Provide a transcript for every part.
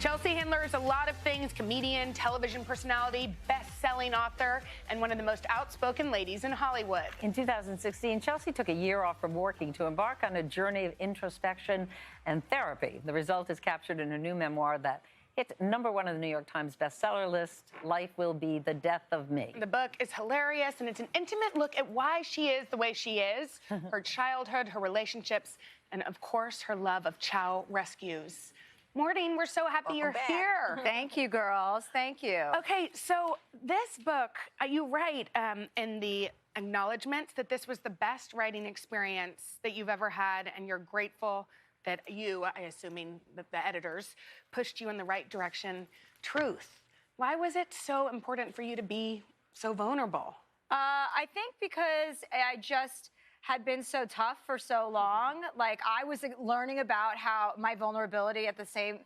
Chelsea Handler is a lot of things: comedian, television personality, best-selling author, and one of the most outspoken ladies in Hollywood. In 2016, Chelsea took a year off from working to embark on a journey of introspection and therapy. The result is captured in her new memoir that hit #1 on the New York Times bestseller list, Life Will Be the Death of Me. The book is hilarious, and it's an intimate look at why she is the way she is, her childhood, her relationships, and, of course, her love of chow rescues. Maureen, we're so happy you're here. Thank you, girls. Thank you. Okay, so this book, you write in the acknowledgments that this was the best writing experience that you've ever had, and you're grateful that you, I assuming that the editors, pushed you in the right direction. Truth. Why was it so important for you to be so vulnerable? I think because I just had been so tough for so long. Like, I was learning about how my vulnerability and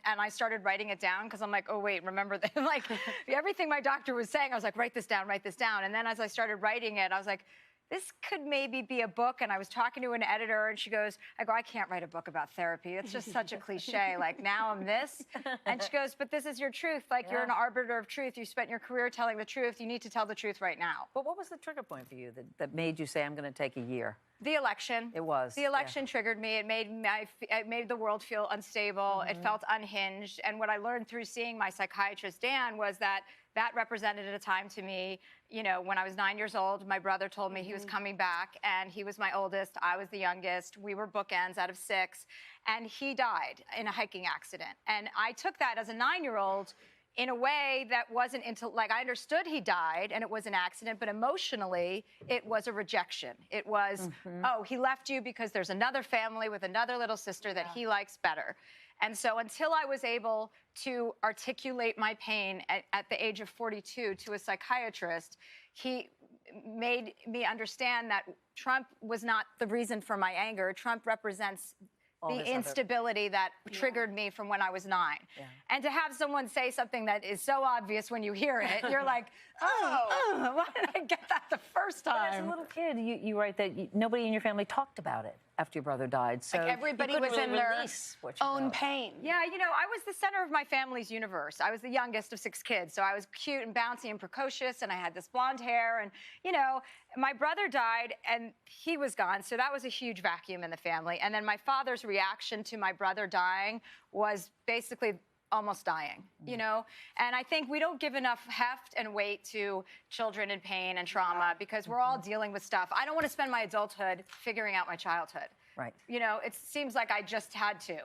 I started writing it down because I'm like, oh, wait, remember that? Like, everything my doctor was saying, I was like, write this down, write this down. And then as I started writing it, I was like, this could maybe be a book. And I was talking to an editor, and she goes, I can't write a book about therapy. It's just such a cliche. Like, now I'm this. And she goes, but this is your truth. Like, you're an arbiter of truth. You spent your career telling the truth. You need to tell the truth right now. But what was the trigger point for you that made you say, I'm going to take a year? The election. It was. The election triggered me. It made the world feel unstable. It felt unhinged. And what I learned through seeing my psychiatrist, Dan, was that represented at a time to me, you know, when I was 9 years old, my brother told me he was coming back, and he was my oldest. I was the youngest. We were bookends out of 6, and he died in a hiking accident. And I took that as a 9-year-old in a way that wasn't like, I understood he died and it was an accident, but emotionally it was a rejection. It was, oh, he left you because there's another family with another little sister that he likes better. And so until I was able to articulate my pain at the age of 42 to a psychiatrist, he made me understand that Trump was not the reason for my anger. Trump represents the instability that triggered me from when I was 9. Yeah. And to have someone say something that is so obvious when you hear it, you're like, why did I get that the first time? But as a little kid, you write that nobody in your family talked about it after your brother died. So like everybody was in their own pain. Yeah, you know, I was the center of my family's universe. I was the youngest of 6 kids, so I was cute and bouncy and precocious, and I had this blonde hair, and, you know, my brother died, and he was gone, so that was a huge vacuum in the family. And then my father's reaction to my brother dying was basically almost dying, you know? And I think we don't give enough heft and weight to children in pain and trauma because we're all dealing with stuff. I don't want to spend my adulthood figuring out my childhood. Right. You know, it seems like I just had to.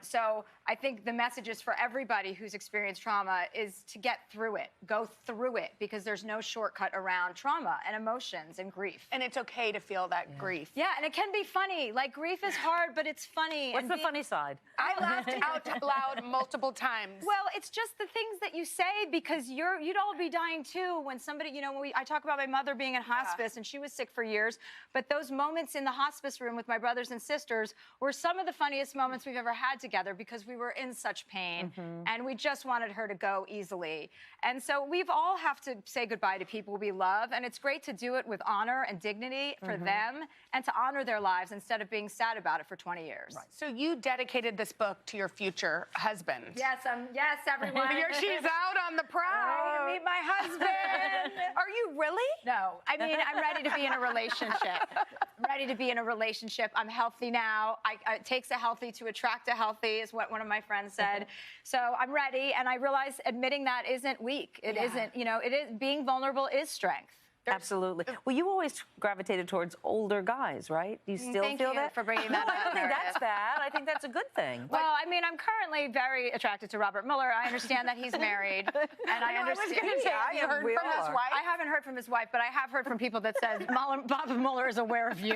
So I think the message is for everybody who's experienced trauma is to get through it, go through it, because there's no shortcut around trauma and emotions and grief. And it's okay to feel that grief. Yeah, and it can be funny. Like, grief is hard, but it's funny. What's the funny side? I laughed out loud multiple times. Well, it's just the things that you say, because you'd all be dying too when somebody, you know, I talk about my mother being in hospice, and she was sick for years, but those moments in the hospice room with my brothers and sisters were some of the funniest moments we've ever had together, because we were in such pain and we just wanted her to go easily. And so we've all have to say goodbye to people we love, and it's great to do it with honor and dignity for them and to honor their lives instead of being sad about it for 20 years. Right. So you dedicated this book to your future husband. Yes, yes, everyone. She's out on the prowl. Ready to meet my husband. Are you really? No, I mean, I'm ready to be in a relationship. I'm ready to be in a relationship. I'm healthy now. It takes a healthy to attract a healthy, is what one of my friends said. So I'm ready, and I realize admitting that isn't weak. It isn't, you know, it is, being vulnerable is strength. Absolutely. Well, you always gravitated towards older guys, right? Do you still feel that? Thank you for bringing that up. I don't think that's bad. I think that's a good thing. Well, I mean, I'm currently very attracted to Robert Mueller. I understand that he's married, and I understand. I was going to say, have you heard from his wife? I haven't heard from his wife, but I have heard from people that says Bob Mueller is aware of you.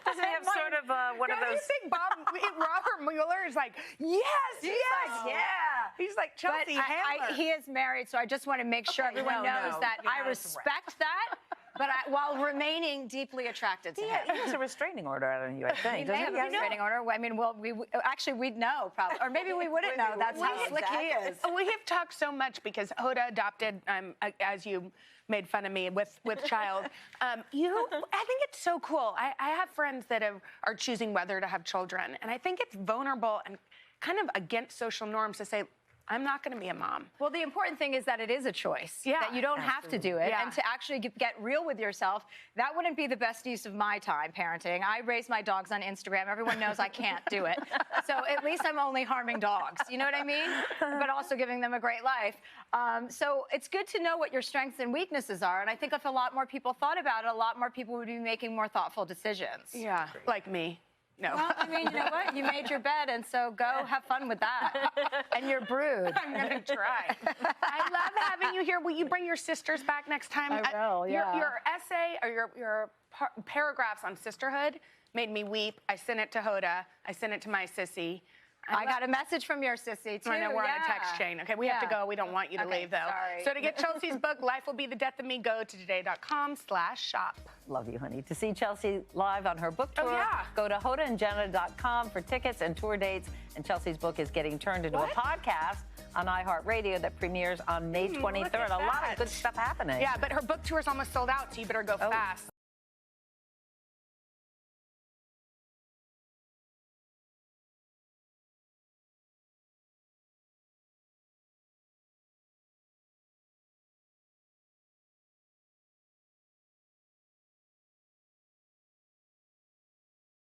Doesn't he have sort of one of those? You think Robert Mueller is like, yes, yes, like, yeah. He's like Chelsea Handler. He is married, so I just want to make sure everyone knows that I respect that, but while remaining deeply attracted to him. He has a restraining order on you, I think. He may have a restraining order. I mean, well, actually, we'd know, probably. Or maybe we wouldn't know. That's how slick he is. We have talked so much because Hoda adopted, as you made fun of me with child. I think it's so cool. I have friends that are choosing whether to have children, and I think it's vulnerable and kind of against social norms to say, I'm not going to be a mom. Well, the important thing is that it is a choice. Yeah, that you don't have to do it. Yeah. And to actually get real with yourself, that wouldn't be the best use of my time parenting. I raise my dogs on Instagram. Everyone knows I can't do it. So at least I'm only harming dogs. You know what I mean? But also giving them a great life. So it's good to know what your strengths and weaknesses are. And I think if a lot more people thought about it, a lot more people would be making more thoughtful decisions. Yeah, like me. No. Well, I mean, you know what? You made your bed, and so go have fun with that. And your brood. I'm going to try. I love having you here. Will you bring your sisters back next time? I will, yeah. Your essay or your paragraphs on sisterhood made me weep. I sent it to Hoda. I sent it to my sissy. I got a message from your sissy, too. I know we're on a text chain. Okay, we have to go. We don't want you to leave, though. Sorry. So to get Chelsea's book, Life Will Be the Death of Me, go to today.com/shop. Love you, honey. To see Chelsea live on her book tour, go to hodaandjenna.com for tickets and tour dates. And Chelsea's book is getting turned into a podcast on iHeartRadio that premieres on May 23rd. A lot of good stuff happening. Yeah, but her book tour is almost sold out, so you better go fast.